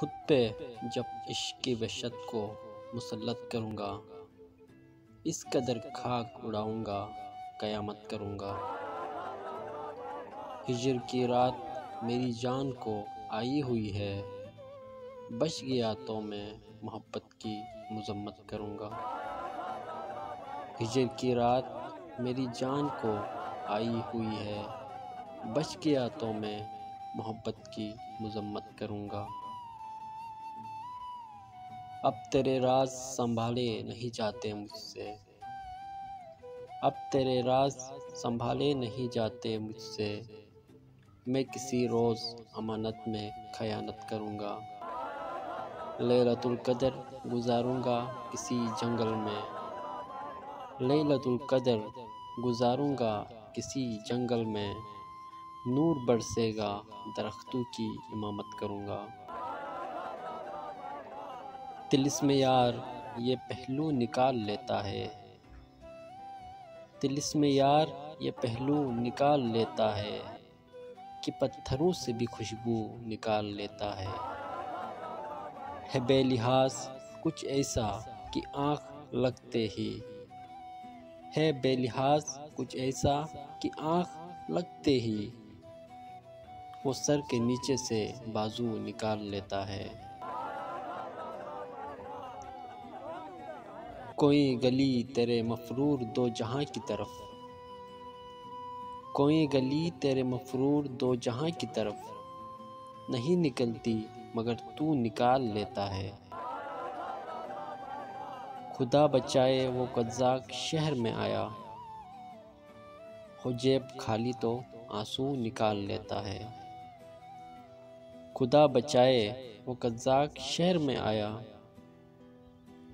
خود پہ جب عشق کی وحشت کو مسلط کروں گا، اس قدر خاک اڑاؤں گا قیامت کروں گا۔ ہجر کی رات میری جان کو آئی ہوئی ہے، بچ گیا تو میں محبت کی مذمت کروں گا۔ ہجر کی رات میری جان کو آئی ہوئی ہے، بچ گیا تو میں محبت کی مذمت کروں گا۔ اب تیرے راز سنبھالے نہیں جاتے مجھ سے، اب تیرے راز سنبھالے نہیں جاتے مجھ سے، میں کسی روز امانت میں خیانت کروں گا۔ لیلۃ القدر گزاروں گا کسی جنگل میں، لیلۃ القدر گزاروں گا کسی جنگل میں، نور برسے گا درختوں کی امامت کروں گا۔ طلسم یار یہ پہلو نکال لیتا ہے، طلسم یار یہ پہلو نکال لیتا ہے، کہ پتھروں سے بھی خوشبو نکال لیتا ہے بے لحاظ کچھ ایسا کہ آنکھ لگتے ہی، ہے بے لحاظ کچھ ایسا کہ آنکھ لگتے ہی، وہ سر کے نیچے سے بازو نکال لیتا ہے۔ کوئی گلی تیرے مفرور دو جہاں کی طرف، کوئی گلی تیرے مفرور دو جہاں کی طرف، نہیں نکلتی مگر تو نکال لیتا ہے۔ خدا بچائے وہ قزاق شہر میں آیا، ہو جیب خالی تو آنسو نکال لیتا ہے۔ خدا بچائے وہ قزاق شہر میں آیا،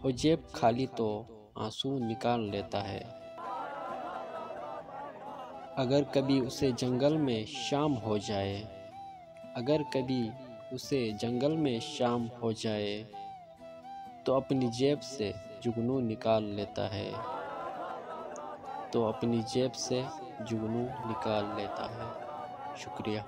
ہو جیب خالی تو آنسو نکال لیتا ہے۔ اگر کبھی اسے جنگل میں شام ہو جائے، اگر کبھی اسے جنگل میں شام ہو جائے، تو اپنی جیب سے جگنو نکال لیتا ہے، تو اپنی جیب سے جگنو نکال لیتا ہے۔ شکریہ۔